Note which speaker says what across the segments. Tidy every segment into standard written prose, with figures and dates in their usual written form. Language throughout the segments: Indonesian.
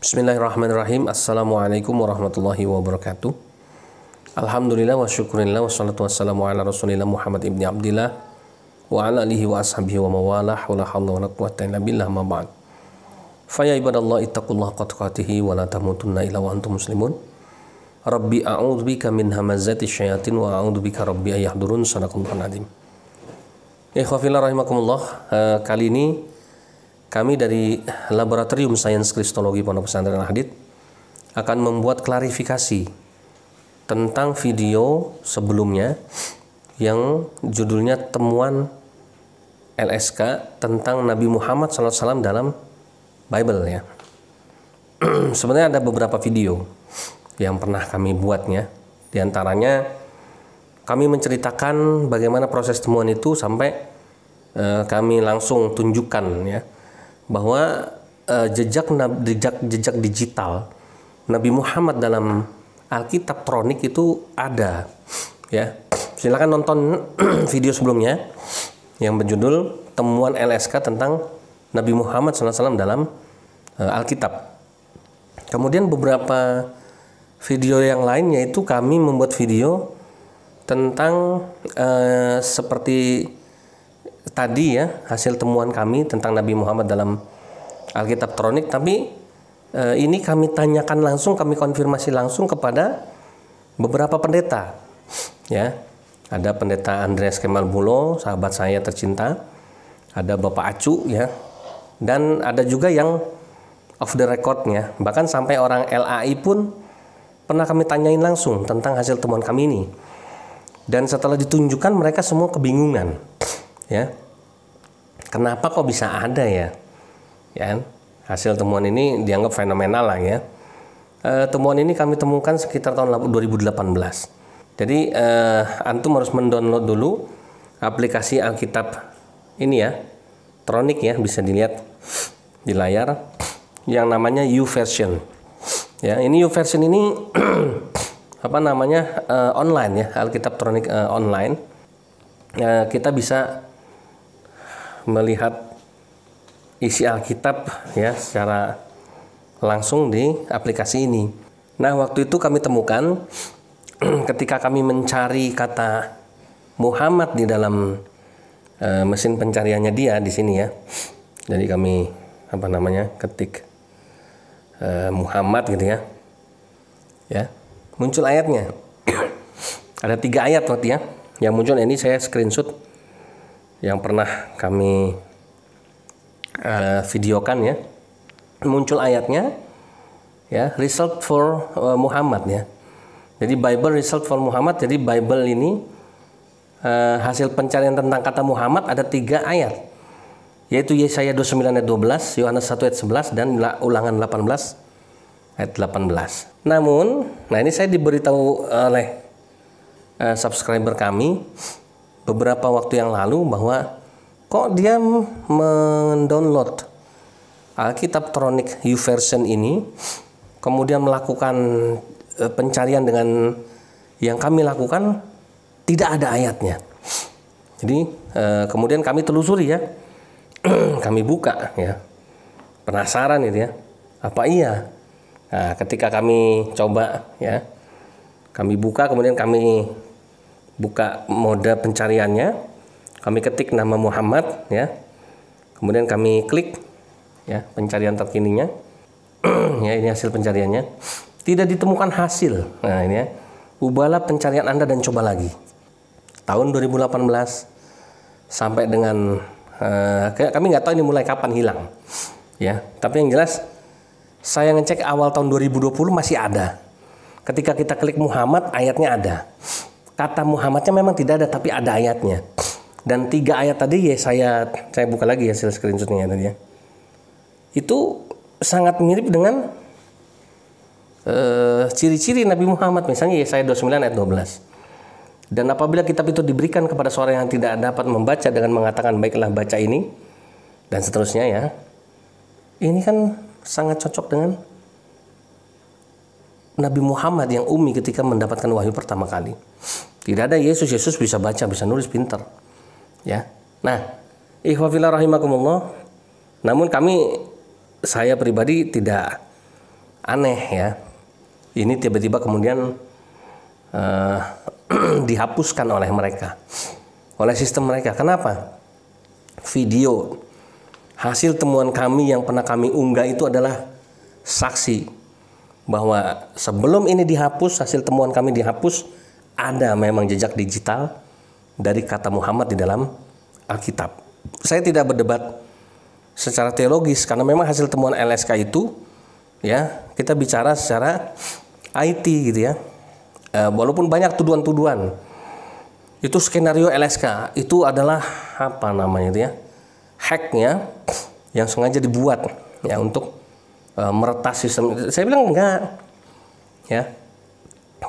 Speaker 1: Bismillahirrahmanirrahim. Assalamualaikum warahmatullahi wabarakatuh. Alhamdulillah wa syukurillah wa salatu wassalamu ala rasulillah Muhammad ibni Abdillah wa ala alihi wa ashabihi wa mawalah wa la hawla wa la quwwata illa billah ma ba'd. Fa ya ibadallah ittaqullaha qatqatihi wa la tamutunna illa wa antum muslimun. Rabbi a'udzubika min hamazati syayatin wa a'udzubika rabbi ayahdurun. Sadaqallahul azim. Ikhwafillah rahimakumullah. Kali ini kami dari Laboratorium Sains Kristologi Pondok Pesantren Al-Hadid akan membuat klarifikasi tentang video sebelumnya yang judulnya Temuan LSK tentang Nabi Muhammad SAW dalam Bible ya. Sebenarnya ada beberapa video yang pernah kami buatnya. Di antaranya kami menceritakan bagaimana proses temuan itu sampai kami langsung tunjukkan ya bahwa jejak digital Nabi Muhammad dalam Alkitab Tronik itu ada ya. Silakan nonton video sebelumnya yang berjudul Temuan LSK tentang Nabi Muhammad SAW dalam Alkitab. Kemudian beberapa video yang lain yaitu kami membuat video tentang seperti tadi ya, hasil temuan kami tentang Nabi Muhammad dalam Alkitab Tronik, tapi ini kami tanyakan langsung, kami konfirmasi langsung kepada beberapa pendeta ya. Ada pendeta Andreas Kemal Bulo, sahabat saya tercinta, ada Bapak Acu ya, dan ada juga yang off the record-nya, bahkan sampai orang LAI pun pernah kami tanyain langsung tentang hasil temuan kami ini. Dan setelah ditunjukkan mereka semua kebingungan ya, kenapa kok bisa ada ya? Ya, hasil temuan ini dianggap fenomenal lah ya. Temuan ini kami temukan sekitar tahun 2018. Jadi antum harus mendownload dulu aplikasi Alkitab ini ya, Tronik ya, bisa dilihat di layar yang namanya YouVersion. Ya, ini YouVersion ini apa namanya online ya, Alkitab Tronik online. Kita bisa melihat isi Alkitab ya secara langsung di aplikasi ini. Nah, waktu itu kami temukan ketika kami mencari kata Muhammad di dalam mesin pencariannya dia di sini ya. Jadi kami apa namanya ketik Muhammad gitu ya. Ya, muncul ayatnya. Ada 3 ayat waktu ya. Yang muncul ini saya screenshot yang pernah kami videokan ya. Muncul ayatnya ya, result for Muhammad ya. Jadi Bible result for Muhammad. Jadi Bible ini hasil pencarian tentang kata Muhammad ada 3 ayat, yaitu Yesaya 29 ayat 12, Yohanes 1 ayat 11, dan Ulangan 18 ayat 18. Namun, nah ini saya diberitahu oleh subscriber kami beberapa waktu yang lalu bahwa kok dia mendownload Alkitab Tronik YouVersion ini, kemudian melakukan pencarian dengan yang kami lakukan, tidak ada ayatnya. Jadi kemudian kami telusuri ya, kami buka ya, penasaran itu ya, apa iya? Nah, ketika kami coba ya, kami buka, kemudian kami buka mode pencariannya. Kami ketik nama Muhammad ya, kemudian kami klik ya pencarian terkininya. Ya, ini hasil pencariannya, tidak ditemukan hasil. Nah ini ya, ubahlah pencarian Anda dan coba lagi. Tahun 2018 sampai dengan kami nggak tahu ini mulai kapan hilang ya, tapi yang jelas saya ngecek awal tahun 2020 masih ada. Ketika kita klik Muhammad, ayatnya ada. Kata Muhammadnya memang tidak ada, tapi ada ayatnya. Dan 3 ayat tadi ya, saya buka lagi hasil screenshotnya tadi ya. Itu sangat mirip dengan ciri-ciri Nabi Muhammad, misalnya Yesaya 29 ayat 12. Dan apabila kitab itu diberikan kepada seorang yang tidak dapat membaca dengan mengatakan baiklah baca ini, dan seterusnya ya. Ini kan sangat cocok dengan Nabi Muhammad yang ummi ketika mendapatkan wahyu pertama kali. Tidak ada Yesus bisa baca, bisa nulis, pintar. Ya. Nah, ikhwafillah rahimakumullah. Namun saya pribadi tidak aneh ya. Ini tiba-tiba kemudian dihapuskan oleh mereka, oleh sistem mereka. Kenapa? Video hasil temuan kami yang pernah kami unggah itu adalah saksi bahwa sebelum ini dihapus, hasil temuan kami dihapus, ada memang jejak digital dari kata Muhammad di dalam Alkitab. Saya tidak berdebat secara teologis karena memang hasil temuan LSK itu ya, kita bicara secara IT gitu ya. Walaupun banyak tuduhan-tuduhan, itu skenario LSK itu adalah apa namanya itu ya, hacknya yang sengaja dibuat ya untuk meretas sistem. Saya bilang enggak ya,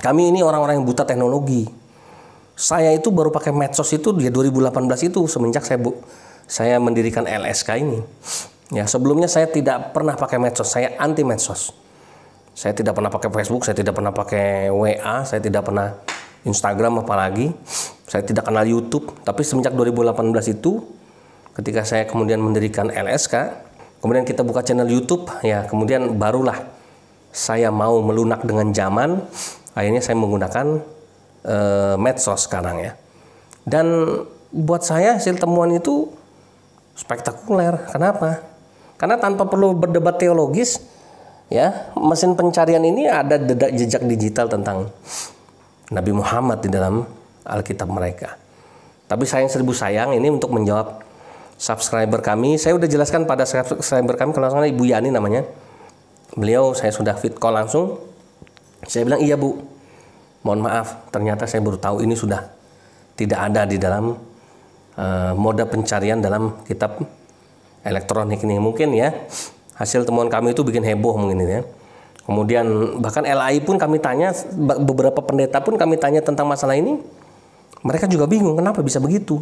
Speaker 1: kami ini orang-orang yang buta teknologi. Saya itu baru pakai medsos itu di 2018 itu semenjak saya mendirikan LSK ini. Ya, sebelumnya saya tidak pernah pakai medsos, saya anti medsos. Saya tidak pernah pakai Facebook, saya tidak pernah pakai WA, saya tidak pernah Instagram apalagi. Saya tidak kenal YouTube, tapi semenjak 2018 itu ketika saya kemudian mendirikan LSK, kemudian kita buka channel YouTube, ya kemudian barulah saya mau melunak dengan zaman. Akhirnya saya menggunakan medsos sekarang ya. Dan buat saya hasil temuan itu spektakuler. Kenapa? Karena tanpa perlu berdebat teologis, ya, mesin pencarian ini ada jejak digital tentang Nabi Muhammad di dalam Alkitab mereka. Tapi sayang seribu sayang, ini untuk menjawab subscriber kami. Saya udah jelaskan pada subscriber kami, kalau salah Ibu Yani namanya. Beliau saya sudah fit call langsung. Saya bilang, iya Bu, mohon maaf, ternyata saya baru tahu ini sudah tidak ada di dalam moda pencarian dalam kitab elektronik ini. Mungkin ya hasil temuan kami itu bikin heboh mungkin ya. Kemudian bahkan LAI pun kami tanya, beberapa pendeta pun kami tanya tentang masalah ini. Mereka juga bingung kenapa bisa begitu.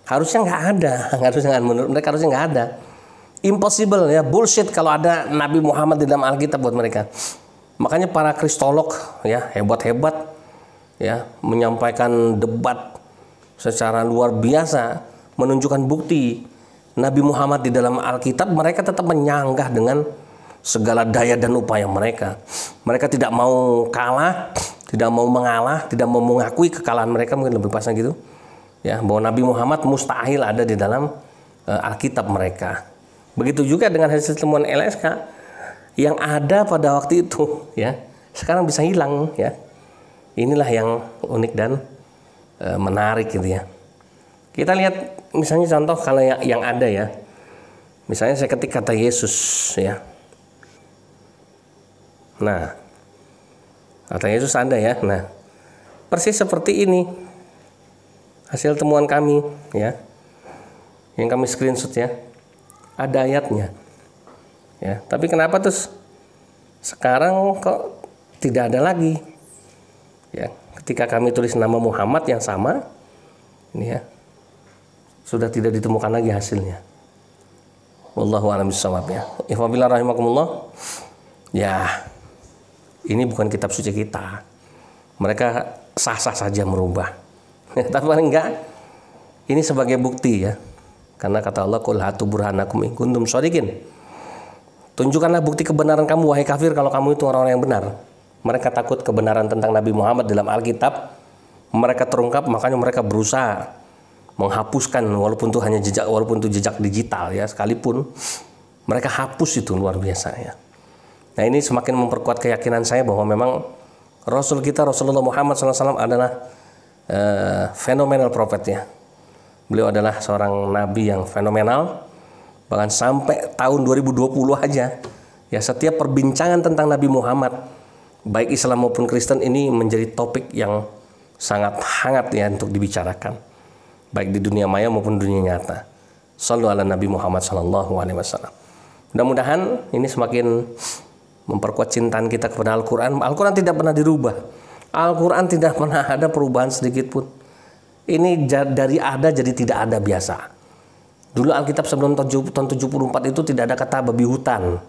Speaker 1: Harusnya nggak ada, menurut mereka harusnya nggak ada. Impossible ya, bullshit kalau ada Nabi Muhammad di dalam Alkitab buat mereka. Makanya para kristolog ya hebat-hebat ya menyampaikan debat secara luar biasa, menunjukkan bukti Nabi Muhammad di dalam Alkitab. Mereka tetap menyanggah dengan segala daya dan upaya mereka. Mereka tidak mau kalah, tidak mau mengalah, tidak mau mengakui kekalahan mereka, mungkin lebih pasnya gitu. Ya, bahwa Nabi Muhammad mustahil ada di dalam Alkitab mereka. Begitu juga dengan hasil temuan LSK yang ada pada waktu itu ya, sekarang bisa hilang ya. Inilah yang unik dan menarik gitu ya. Kita lihat misalnya contoh kalau yang ada ya. Misalnya saya ketik kata Yesus ya. Nah, kata Yesus ada ya. Nah, persis seperti ini hasil temuan kami ya, yang kami screenshot ya, ada ayatnya ya. Tapi kenapa terus sekarang kok tidak ada lagi ya? Ketika kami tulis nama Muhammad yang sama ini ya, sudah tidak ditemukan lagi hasilnya. Wallahu a'lam bishawab ya. Ikhwabillah rahimakumullah. Ya, ini bukan kitab suci kita. Mereka sah-sah saja merubah. Tapi paling enggak ini sebagai bukti ya. Karena kata Allah, qul hatu burhanakum in kuntum shadiqin. Tunjukkanlah bukti kebenaran kamu wahai kafir kalau kamu itu orang-orang yang benar. Mereka takut kebenaran tentang Nabi Muhammad dalam Alkitab. Mereka terungkap, makanya mereka berusaha menghapuskan walaupun itu hanya jejak, walaupun itu jejak digital ya, sekalipun mereka hapus itu luar biasa ya. Nah, ini semakin memperkuat keyakinan saya bahwa memang Rasul kita Rasulullah Muhammad SAW adalah fenomenal prophet ya. Beliau adalah seorang nabi yang fenomenal. Bahkan sampai tahun 2020 aja ya, setiap perbincangan tentang Nabi Muhammad baik Islam maupun Kristen ini menjadi topik yang sangat hangat ya untuk dibicarakan, baik di dunia maya maupun dunia nyata. Shallu ala Nabi Muhammad sallallahu alaihi wasallam. Mudah-mudahan ini semakin memperkuat cintaan kita kepada Al-Quran. Al-Quran tidak pernah dirubah. Al-Quran tidak pernah ada perubahan sedikit pun. Ini dari ada jadi tidak ada biasa. Dulu Alkitab sebelum tahun 74 itu tidak ada kata babi hutan.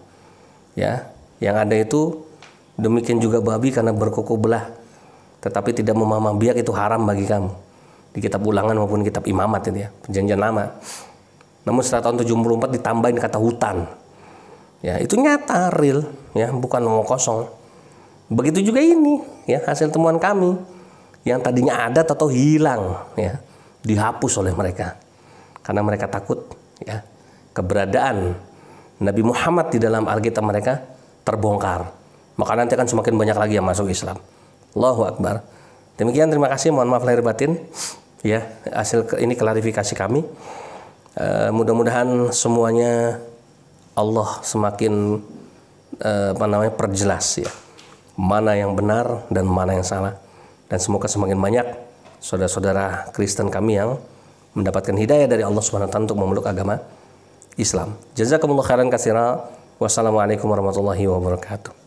Speaker 1: Ya, yang ada itu demikian juga babi karena berkuku belah. Tetapi tidak memamah biak itu haram bagi kamu. Di kitab Ulangan maupun kitab Imamat itu ya, Perjanjian Lama. Namun setelah tahun 74 ditambahin kata hutan. Ya, itu nyata, real, ya, bukan omong kosong. Begitu juga ini, ya, hasil temuan kami yang tadinya ada atau hilang, ya, dihapus oleh mereka karena mereka takut, ya, keberadaan Nabi Muhammad di dalam Alkitab mereka terbongkar. Maka nanti akan semakin banyak lagi yang masuk Islam. Allahu Akbar. Demikian, terima kasih, mohon maaf lahir batin, ya, hasil ini klarifikasi kami. Mudah-mudahan semuanya Allah semakin perjelas, ya, mana yang benar dan mana yang salah, dan semoga semakin banyak saudara-saudara Kristen kami yang mendapatkan hidayah dari Allah Subhanahu wa taala untuk memeluk agama Islam. Jazakumullah khairan katsira. Wassalamualaikum warahmatullahi wabarakatuh.